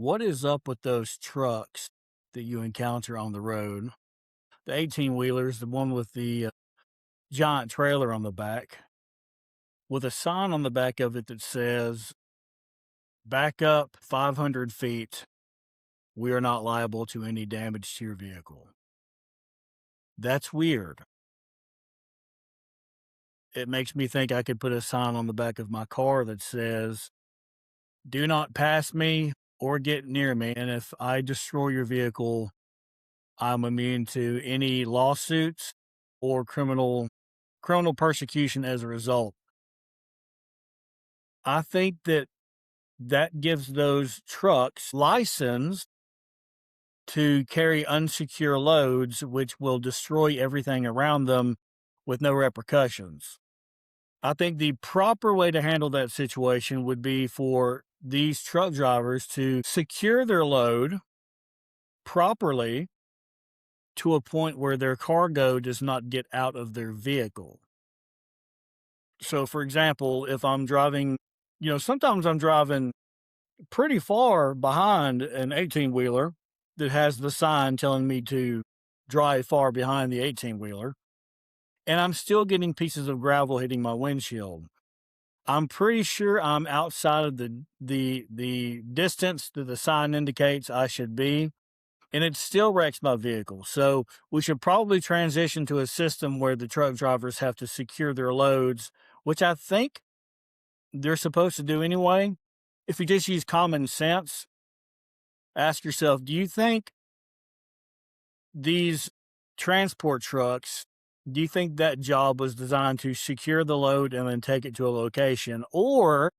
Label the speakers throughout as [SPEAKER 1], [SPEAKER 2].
[SPEAKER 1] What is up with those trucks that you encounter on the road? The 18 wheelers, the one with the giant trailer on the back, with a sign on the back of it that says, back up 500 feet. We are not liable to any damage to your vehicle. That's weird. It makes me think I could put a sign on the back of my car that says, do not pass me or get near me. And if I destroy your vehicle, I'm immune to any lawsuits or criminal persecution as a result. I think that gives those trucks license to carry unsecure loads, which will destroy everything around them with no repercussions. I think the proper way to handle that situation would be for these truck drivers to secure their load properly to a point where their cargo does not get out of their vehicle. So, for example, if I'm driving, sometimes I'm driving pretty far behind an 18 wheeler that has the sign telling me to drive far behind the 18 wheeler, and I'm still getting pieces of gravel hitting my windshield. I'm pretty sure I'm outside of the distance that the sign indicates I should be, and it still wrecks my vehicle. So we should probably transition to a system where the truck drivers have to secure their loads, which I think they're supposed to do anyway. If you just use common sense, ask yourself, do you think these transport trucks, do you think that job was designed to secure the load and then take it to a location? Or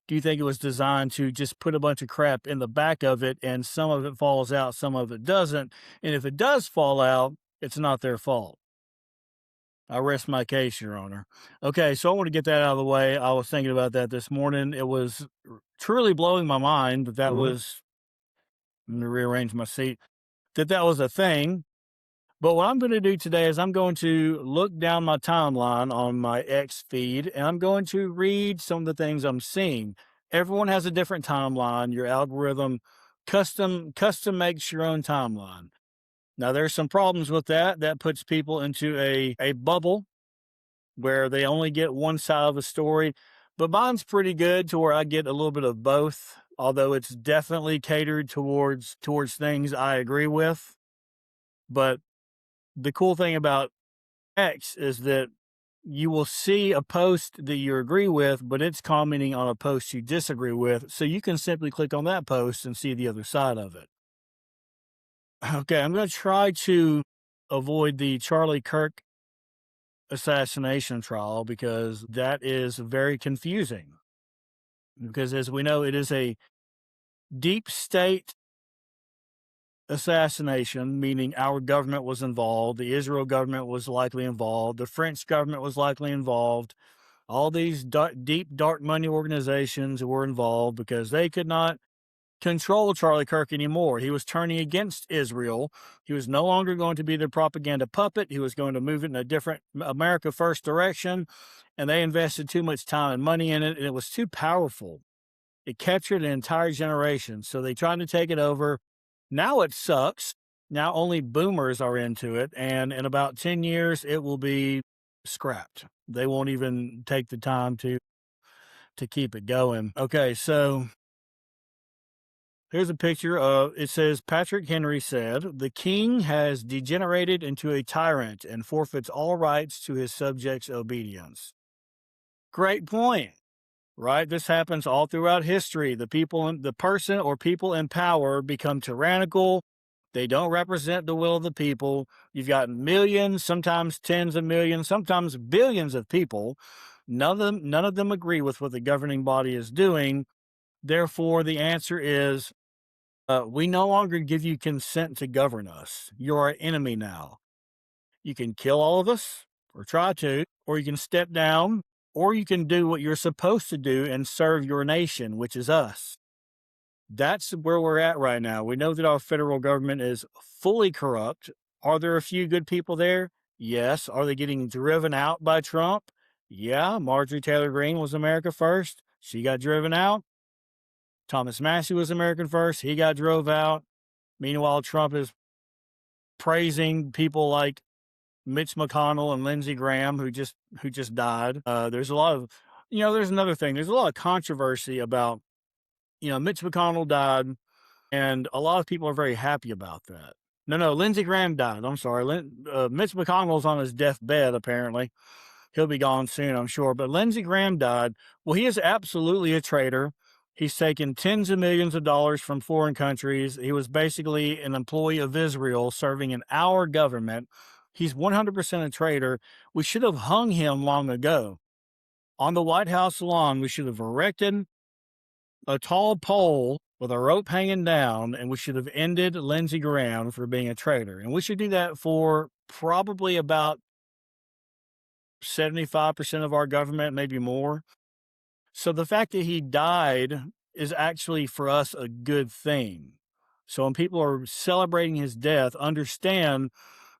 [SPEAKER 1] do you think it was designed to just put a bunch of crap in the back of it and some of it falls out, some of it doesn't? And if it does fall out, it's not their fault. I rest my case, Your Honor. Okay, so I want to get that out of the way. I was thinking about that this morning. It was truly blowing my mind that
[SPEAKER 2] Mhm.
[SPEAKER 1] was, I'm going to rearrange my seat, that was a thing. But what I'm going to do today is I'm going to look down my timeline on my X feed and I'm going to read some of the things I'm seeing. Everyone has a different timeline. Your algorithm custom makes your own timeline. Now there's some problems with that. That puts people into a bubble where they only get one side of the story. But mine's pretty good to where I get a little bit of both, although it's definitely catered towards things I agree with. But the cool thing about X is that you will see a post that you agree with, but it's commenting on a post you disagree with. So you can simply click on that post and see the other side of it. Okay, I'm going to try to avoid the Charlie Kirk assassination trial because that is very confusing. Because as we know, it is a deep state assassination, meaning our government was involved, the Israel government was likely involved, the French government was likely involved. All these deep, dark money organizations were involved because they could not control Charlie Kirk anymore. He was turning against Israel. He was no longer going to be their propaganda puppet. He was going to move it in a different America First direction. And they invested too much time and money in it, and it was too powerful. It captured an entire generation. So they tried to take it over. Now it sucks. Now only boomers are into it. And in about 10 years, it will be scrapped. They won't even take the time to keep it going. Okay, so here's a picture of it says Patrick Henry said, "The king has degenerated into a tyrant and forfeits all rights to his subjects' obedience." Great point, right? This happens all throughout history. The person or people in power become tyrannical. They don't represent the will of the people. You've got millions, sometimes tens of millions, sometimes billions of people. None of them agree with what the governing body is doing. Therefore, the answer is we no longer give you consent to govern us. You're our enemy now. You can kill all of us, or try to, or you can step down, or you can do what you're supposed to do and serve your nation, which is us. That's where we're at right now. We know that our federal government is fully corrupt. Are there a few good people there? Yes. Are they getting driven out by Trump? Yeah. Marjorie Taylor Greene was America First. She got driven out. Thomas Massey was American first. He got drove out. Meanwhile, Trump is praising people like Mitch McConnell and Lindsey Graham, who just died. There's a lot of, there's another thing. There's a lot of controversy about, Mitch McConnell died, and a lot of people are very happy about that. No, Lindsey Graham died. I'm sorry. Mitch McConnell's on his deathbed, apparently. He'll be gone soon, I'm sure. But Lindsey Graham died. Well, he is absolutely a traitor. He's taken tens of millions of dollars from foreign countries. He was basically an employee of Israel serving in our government. He's 100% a traitor. We should have hung him long ago. On the White House lawn, we should have erected a tall pole with a rope hanging down, and we should have ended Lindsey Graham for being a traitor. And we should do that for probably about 75% of our government, maybe more. So the fact that he died is actually for us a good thing. So when people are celebrating his death, understand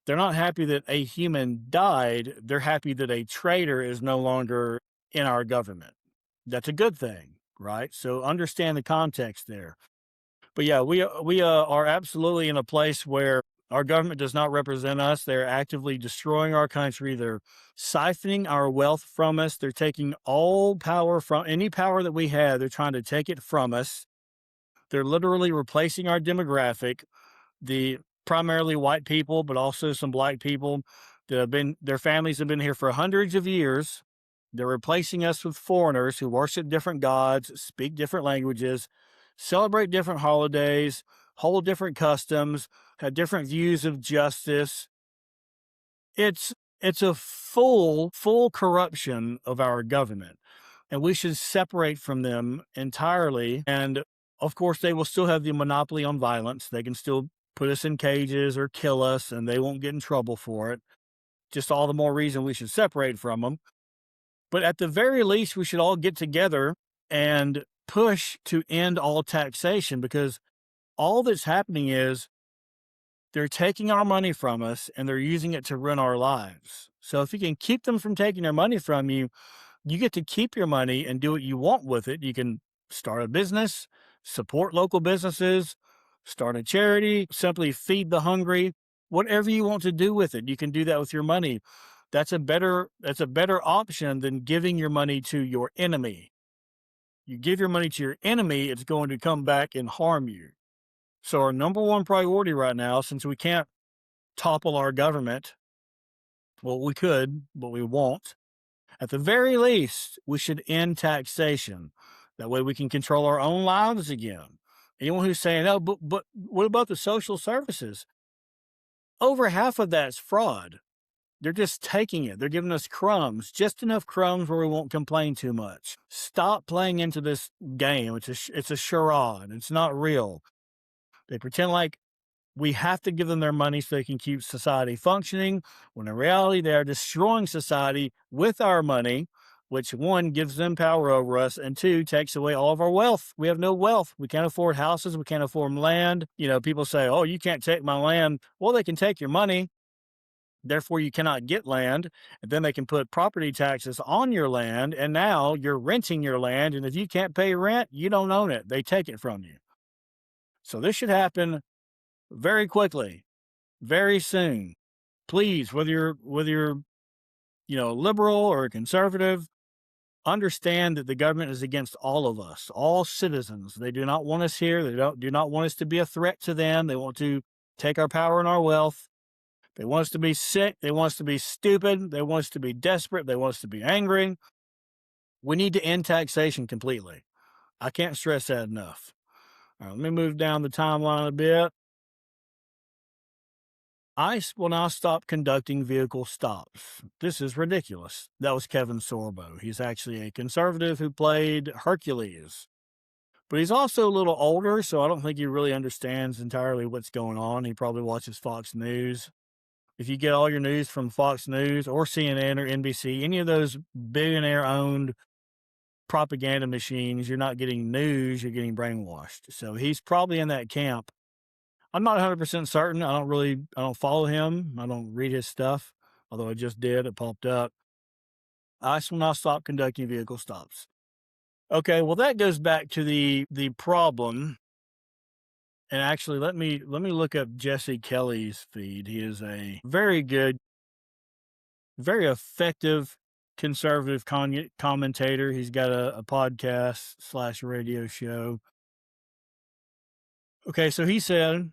[SPEAKER 1] they're not happy that a human died. They're happy that a traitor is no longer in our government. That's a good thing, right? So understand the context there. But yeah, we are absolutely in a place where our government does not represent us. They're actively destroying our country. They're siphoning our wealth from us. They're taking all power from any power that we had. They're trying to take it from us. They're literally replacing our demographic, the primarily white people, but also some black people that have been, their families have been here for hundreds of years. They're replacing us with foreigners who worship different gods, speak different languages, celebrate different holidays, hold different customs, have different views of justice. It's a full corruption of our government, and we should separate from them entirely. And of course, they will still have the monopoly on violence. They can still put us in cages or kill us, and they won't get in trouble for it. Just all the more reason we should separate from them. But at the very least, we should all get together and push to end all taxation, because all that's happening is they're taking our money from us and they're using it to run our lives. So if you can keep them from taking their money from you, you get to keep your money and do what you want with it. You can start a business, support local businesses, start a charity, simply feed the hungry, whatever you want to do with it. You can do that with your money. That's a better option than giving your money to your enemy. You give your money to your enemy, it's going to come back and harm you. So our number one priority right now, since we can't topple our government, well, we could, but we won't. At the very least, we should end taxation. That way we can control our own lives again. Anyone who's saying, oh, but what about the social services? Over half of that's fraud. They're just taking it. They're giving us crumbs, just enough crumbs where we won't complain too much. Stop playing into this game. It's a charade. It's not real. They pretend like we have to give them their money so they can keep society functioning, when in reality, they are destroying society with our money, which one, gives them power over us, and two, takes away all of our wealth. We have no wealth. We can't afford houses. We can't afford land. People say, oh, you can't take my land. Well, they can take your money. Therefore, you cannot get land. And then they can put property taxes on your land. And now you're renting your land. And if you can't pay rent, you don't own it. They take it from you. So this should happen very quickly, very soon. Please, whether you're liberal or conservative, understand that the government is against all of us, all citizens. They do not want us here. They do not want us to be a threat to them. They want to take our power and our wealth. They want us to be sick. They want us to be stupid. They want us to be desperate. They want us to be angry. We need to end taxation completely. I can't stress that enough. All right, let me move down the timeline a bit. ICE will now stop conducting vehicle stops. This is ridiculous. That was Kevin Sorbo. He's actually a conservative who played Hercules. But he's also a little older, so I don't think he really understands entirely what's going on. He probably watches Fox News. If you get all your news from Fox News or CNN or NBC, any of those billionaire-owned propaganda machines, you're not getting news, you're getting brainwashed. So he's probably in that camp. I'm not 100% certain. I don't follow him. I don't read his stuff, although I just did. It popped up. ICE will now stop conducting vehicle stops. Okay, well that goes back to the problem. And actually, let me look up Jesse Kelly's feed. He is a very good, very effective conservative commentator. He's got a podcast slash radio show. Okay, so he said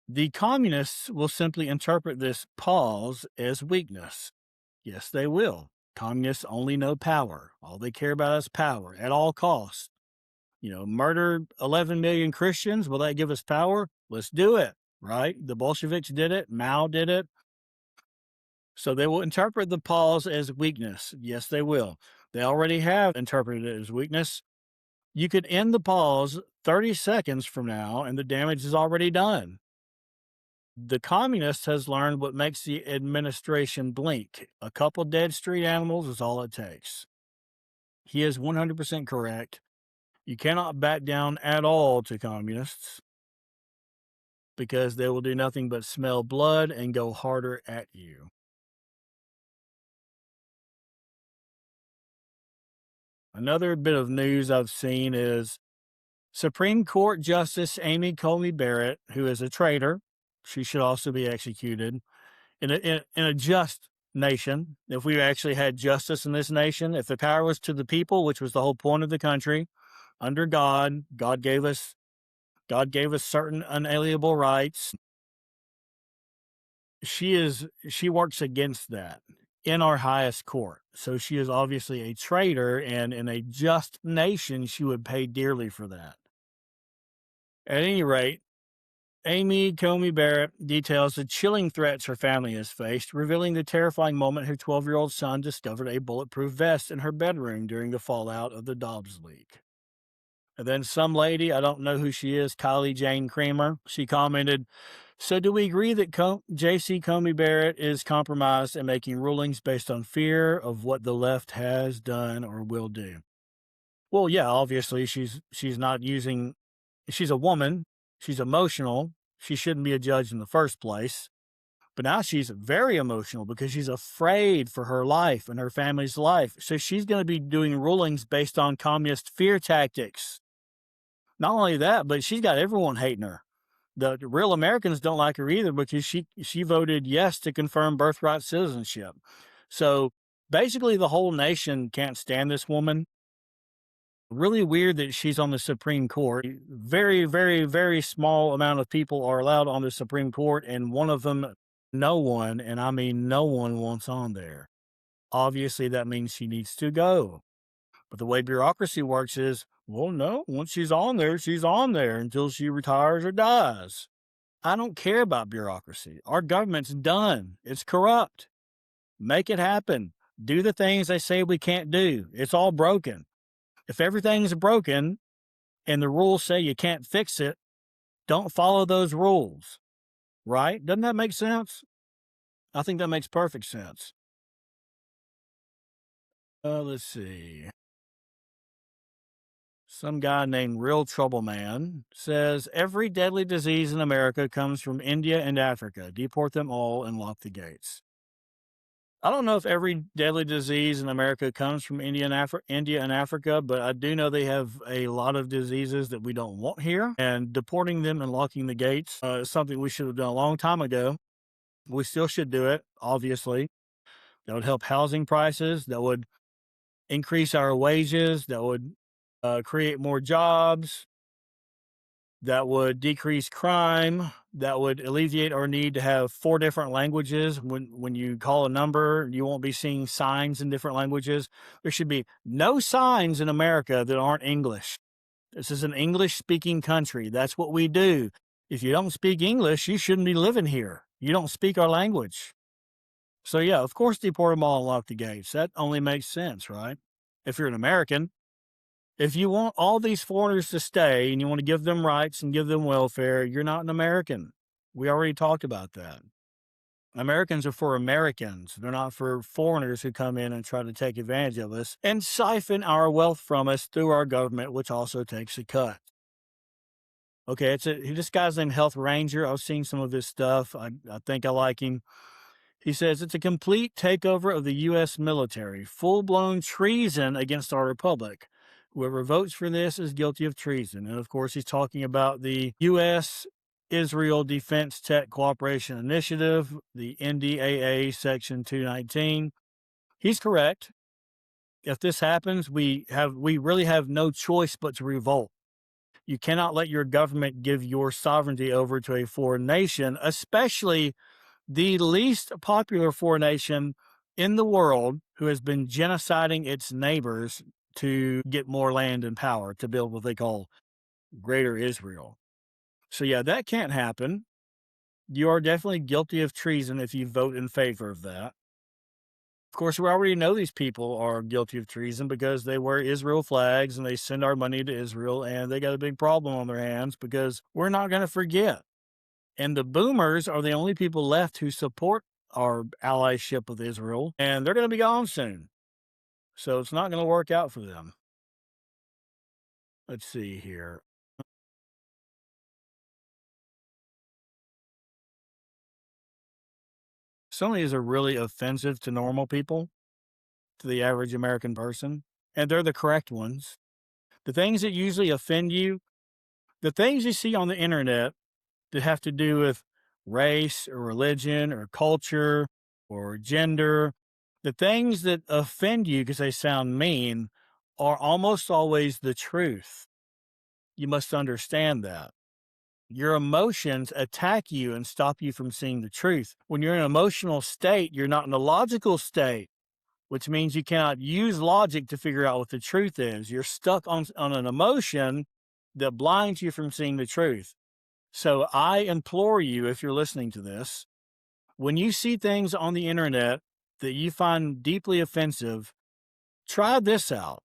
[SPEAKER 1] the communists will simply interpret this pause as weakness. Yes, they will. Communists only know power. All they care about is power at all costs. Murder 11 million Christians. Will that give us power? Let's do it, right? The Bolsheviks did it. Mao did it. So they will interpret the pause as weakness. Yes, they will. They already have interpreted it as weakness. You could end the pause 30 seconds from now, and the damage is already done. The communist has learned what makes the administration blink. A couple dead street animals is all it takes. He is 100% correct. You cannot back down at all to communists because they will do nothing but smell blood and go harder at you. Another bit of news I've seen is Supreme Court Justice Amy Coney Barrett, who is a traitor. She should also be executed in a just nation. If we actually had justice in this nation, if the power was to the people, which was the whole point of the country, under God, God gave us certain unalienable rights. She works against that in our highest court. So she is obviously a traitor, and in a just nation, she would pay dearly for that. At any rate, Amy Coney Barrett details the chilling threats her family has faced, revealing the terrifying moment her 12-year-old son discovered a bulletproof vest in her bedroom during the fallout of the Dobbs leak. And then some lady, I don't know who she is, Kylie Jane Creamer, she commented, so do we agree that J.C. Comey Barrett is compromised and making rulings based on fear of what the left has done or will do? Well, yeah, obviously she's not using, she's a woman, she's emotional, she shouldn't be a judge in the first place. But now she's very emotional because she's afraid for her life and her family's life. So she's going to be doing rulings based on communist fear tactics. Not only that, but she's got everyone hating her. The real Americans don't like her either because she voted yes to confirm birthright citizenship. So basically, the whole nation can't stand this woman. Really weird that she's on the Supreme Court. Very, very, very small amount of people are allowed on the Supreme Court, and one of them, no one, and I mean no one, wants on there. Obviously, that means she needs to go. But the way bureaucracy works is, well, no, once she's on there until she retires or dies. I don't care about bureaucracy. Our government's done. It's corrupt. Make it happen. Do the things they say we can't do. It's all broken. If everything's broken and the rules say you can't fix it, don't follow those rules. Right? Doesn't that make sense? I think that makes perfect sense. Let's see. Some guy named Real Trouble Man says every deadly disease in America comes from India and Africa. Deport them all and lock the gates. I don't know if every deadly disease in America comes from India and Africa, but I do know they have a lot of diseases that we don't want here. And deporting them and locking the gates is something we should have done a long time ago. We still should do it, obviously. That would help housing prices. That would increase our wages. That would create more jobs. That would decrease crime. That would alleviate our need to have 4 different languages. When you call a number, you won't be seeing signs in different languages. There should be no signs in America that aren't English. This is an English-speaking country. That's what we do. If you don't speak English, you shouldn't be living here. You don't speak our language. So yeah, of course, deport them all and lock the gates. That only makes sense, right? If you're an American. If you want all these foreigners to stay and you want to give them rights and give them welfare, you're not an American. We already talked about that. Americans are for Americans. They're not for foreigners who come in and try to take advantage of us and siphon our wealth from us through our government, which also takes a cut. Okay, this guy's named Health Ranger. I've seen some of his stuff. I think I like him. He says it's a complete takeover of the U.S. military, full-blown treason against our republic. Whoever votes for this is guilty of treason. And of course, he's talking about the U.S. Israel Defense Tech Cooperation Initiative, the NDAA Section 219. He's correct. If this happens, we really have no choice but to revolt. You cannot let your government give your sovereignty over to a foreign nation, especially the least popular foreign nation in the world who has been genociding its neighbors to get more land and power to build what they call Greater Israel. So, yeah, that can't happen. You are definitely guilty of treason if you vote in favor of that. Of course, we already know these people are guilty of treason because they wear Israel flags and they send our money to Israel, and they got a big problem on their hands because we're not going to forget. And the boomers are the only people left who support our allyship with Israel, and they're going to be gone soon. So it's not going to work out for them. Let's see here. Some of these are really offensive to normal people, to the average American person, and they're the correct ones. The things that usually offend you, the things you see on the internet that have to do with race or religion or culture or gender, the things that offend you because they sound mean are almost always the truth. You must understand that. Your emotions attack you and stop you from seeing the truth. When you're in an emotional state, you're not in a logical state, which means you cannot use logic to figure out what the truth is. You're stuck on an emotion that blinds you from seeing the truth. So I implore you, if you're listening to this, when you see things on the internet that you find deeply offensive, try this out.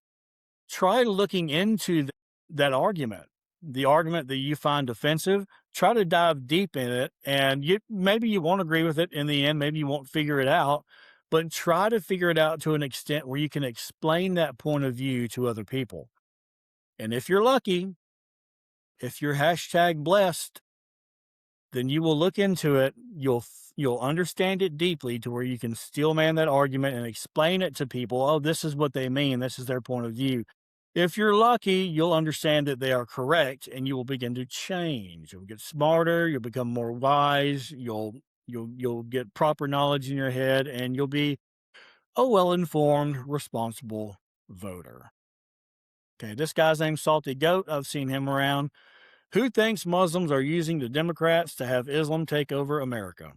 [SPEAKER 1] Try looking into that argument, the argument that you find offensive. Try to dive deep in it, and maybe you won't agree with it in the end. Maybe you won't figure it out, but try to figure it out to an extent where you can explain that point of view to other people. And if you're lucky, if you're hashtag blessed, then you will look into it. You'll understand it deeply to where you can steel man that argument and explain it to people. Oh, this is what they mean. This is their point of view. If you're lucky, you'll understand that they are correct, and you will begin to change. You'll get smarter. You'll become more wise. You'll get proper knowledge in your head, and you'll be a well-informed, responsible voter. Okay, this guy's named Salty Goat. I've seen him around. Who thinks Muslims are using the Democrats to have Islam take over America?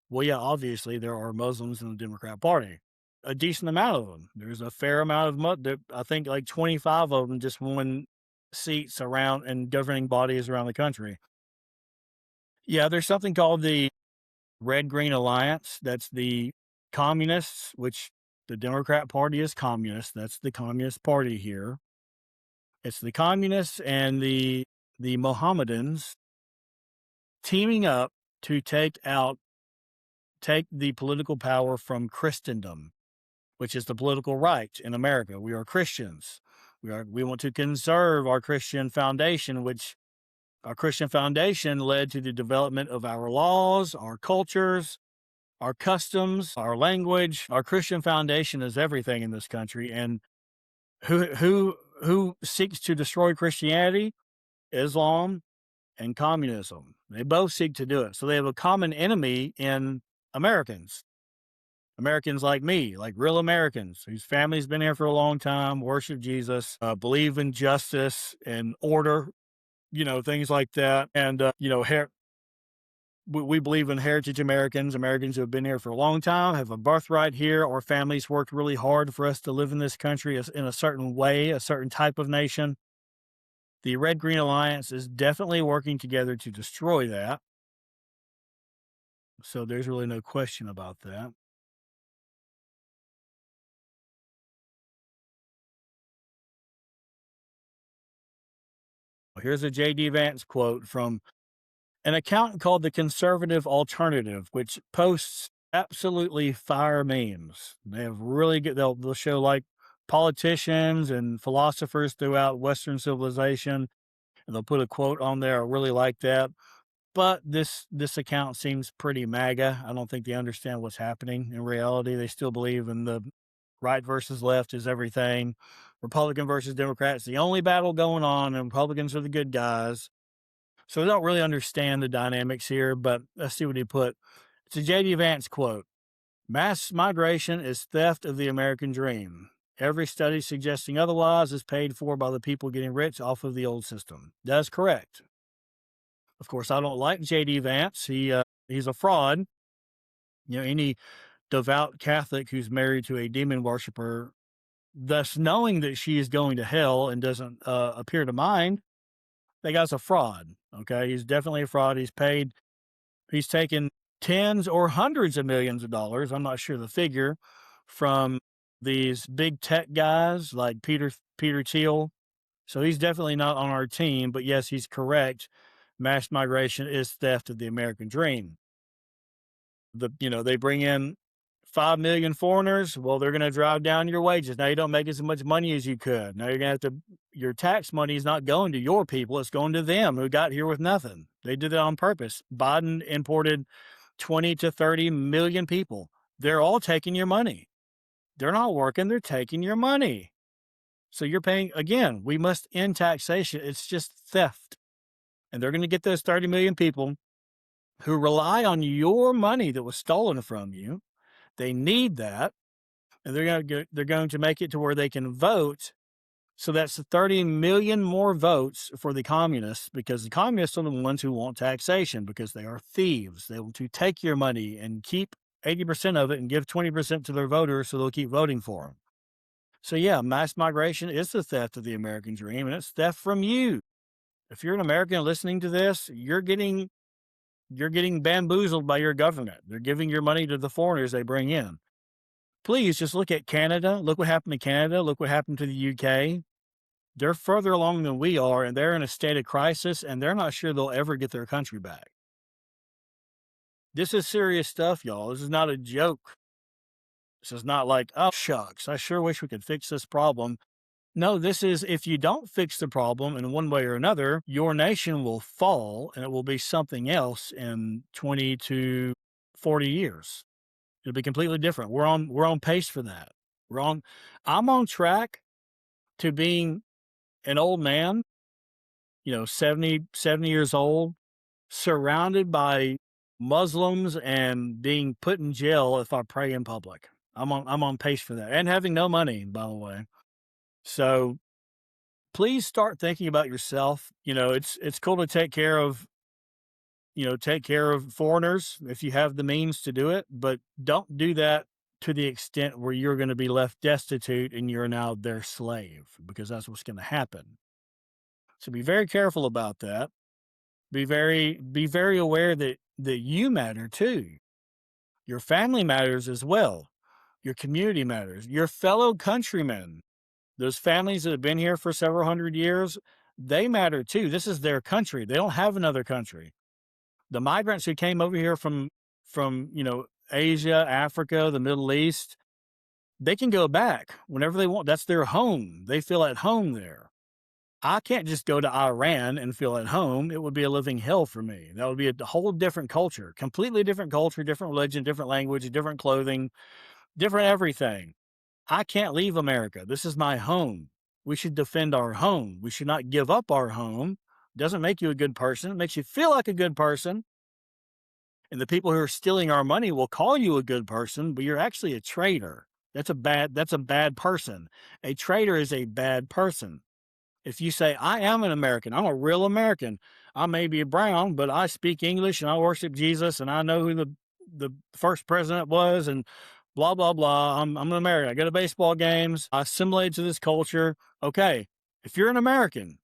[SPEAKER 1] Well, yeah, obviously there are Muslims in the Democrat Party. A decent amount of them. There's a fair amount of I think like 25 of them just won seats around in governing bodies around the country. Yeah, there's something called the Red Green Alliance. That's the communists, which the Democrat Party is communist. That's the Communist Party here. It's the communists and the Mohammedans teaming up to take the political power from Christendom, which is the political right in America. We are Christians. We want to conserve our Christian foundation, which our Christian foundation led to the development of our laws, our cultures, our customs, our language. Our Christian foundation is everything in this country. And who seeks to destroy Christianity? Islam and communism. They both seek to do it. So they have a common enemy in Americans. Americans like me, like real Americans whose family's been here for a long time, worship Jesus, believe in justice and order, things like that. And, we believe in heritage Americans, Americans who have been here for a long time, have a birthright here. Our families worked really hard for us to live in this country in a certain way, a certain type of nation. The Red Green Alliance is definitely working together to destroy that. So there's really no question about that. Here's a J.D. Vance quote from an account called The Conservative Alternative, which posts absolutely fire memes. They have really good, they'll show like politicians and philosophers throughout Western civilization, and they'll put a quote on there. I really like that. But this account seems pretty MAGA. I don't think they understand what's happening in reality. They still believe in the Right versus left is everything. Republican versus Democrats, the only battle going on, and Republicans are the good guys. So we don't really understand the dynamics here, but let's see what he put. It's a J.D. Vance quote. Mass migration is theft of the American dream. Every study suggesting otherwise is paid for by the people getting rich off of the old system. That's correct. Of course, I don't like J.D. Vance. He's a fraud. Any devout Catholic who's married to a demon worshiper, thus knowing that she is going to hell and doesn't appear to mind, that guy's a fraud. Okay, he's definitely a fraud. He's taken tens or hundreds of millions of dollars. I'm not sure the figure from these big tech guys like Peter Thiel. So he's definitely not on our team. But yes, he's correct. Mass migration is theft of the American dream. They bring in 5 million foreigners. Well, they're going to drive down your wages. Now you don't make as much money as you could. Now you're going to have to, your tax money is not going to your people. It's going to them who got here with nothing. They did it on purpose. Biden imported 20 to 30 million people. They're all taking your money. They're not working. They're taking your money. So you're paying, again, we must end taxation. It's just theft. And they're going to get those 30 million people who rely on your money that was stolen from you. They need that, and they're going to make it to where they can vote. So that's 30 million more votes for the communists, because the communists are the ones who want taxation, because they are thieves. They want to take your money and keep 80% of it and give 20% to their voters, so they'll keep voting for them. So yeah, mass migration is the theft of the American dream, and it's theft from you. If you're an American listening to this, you're getting bamboozled by your government. They're giving your money to the foreigners they bring in. Please just look at Canada. Look what happened to Canada. Look what happened to the UK. They're further along than we are, and they're in a state of crisis, and they're not sure they'll ever get their country back. This is serious stuff, y'all. This is not a joke. This is not like, oh, shucks, I sure wish we could fix this problem. No, this is, if you don't fix the problem in one way or another, your nation will fall, and it will be something else in 20 to 40 years. It'll be completely different. We're on pace for that. I'm on track to being an old man, 70 years old, surrounded by Muslims and being put in jail if I pray in public. I'm on pace for that, and having no money, by the way. So please start thinking about yourself. It's cool to take care of foreigners if you have the means to do it, but don't do that to the extent where you're going to be left destitute and you're now their slave, because that's what's going to happen. So be very careful about that. Be very aware that you matter too. Your family matters as well. Your community matters. Your fellow countrymen, those families that have been here for several hundred years, they matter too. This is their country. They don't have another country. The migrants who came over here from Asia, Africa, the Middle East, they can go back whenever they want. That's their home. They feel at home there. I can't just go to Iran and feel at home. It would be a living hell for me. That would be a whole different culture, completely different culture, different religion, different language, different clothing, different everything. I can't leave America. This is my home. We should defend our home. We should not give up our home. It doesn't make you a good person. It makes you feel like a good person. And the people who are stealing our money will call you a good person, but you're actually a traitor. That's a bad person. A traitor is a bad person. If you say, I am an American, I'm a real American. I may be brown, but I speak English and I worship Jesus and I know who the first president was and blah, blah, blah. I'm an American. I go to baseball games. I assimilate to this culture. Okay, if you're an American,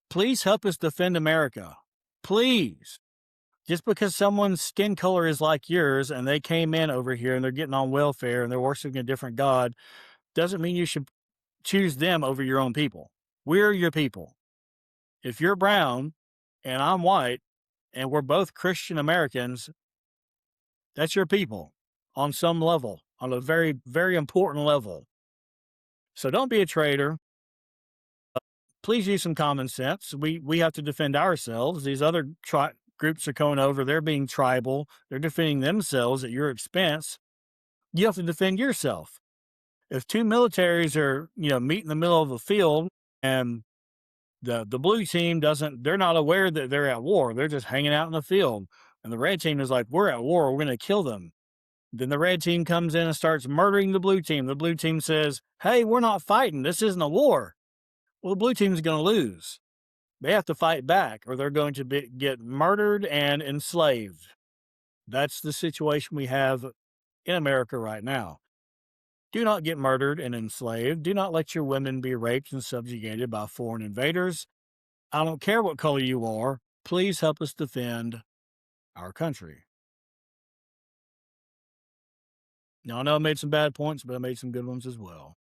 [SPEAKER 1] please help us defend America. Please. Just because someone's skin color is like yours and they came in over here and they're getting on welfare and they're worshiping a different God doesn't mean you should choose them over your own people. We're your people. If you're brown and I'm white and we're both Christian Americans, that's your people on some level, on a very, very important level. So don't be a traitor. Please use some common sense. We have to defend ourselves. These other groups are coming over. They're being tribal. They're defending themselves at your expense. You have to defend yourself. If two militaries are, meet in the middle of a field and the blue team doesn't, they're not aware that they're at war. They're just hanging out in the field. And the red team is like, we're at war. We're going to kill them. Then the red team comes in and starts murdering the blue team. The blue team says, hey, we're not fighting. This isn't a war. Well, the blue team is going to lose. They have to fight back or they're going to get murdered and enslaved. That's the situation we have in America right now. Do not get murdered and enslaved. Do not let your women be raped and subjugated by foreign invaders. I don't care what color you are. Please help us defend our country. Now, I know I made some bad points, but I made some good ones as well.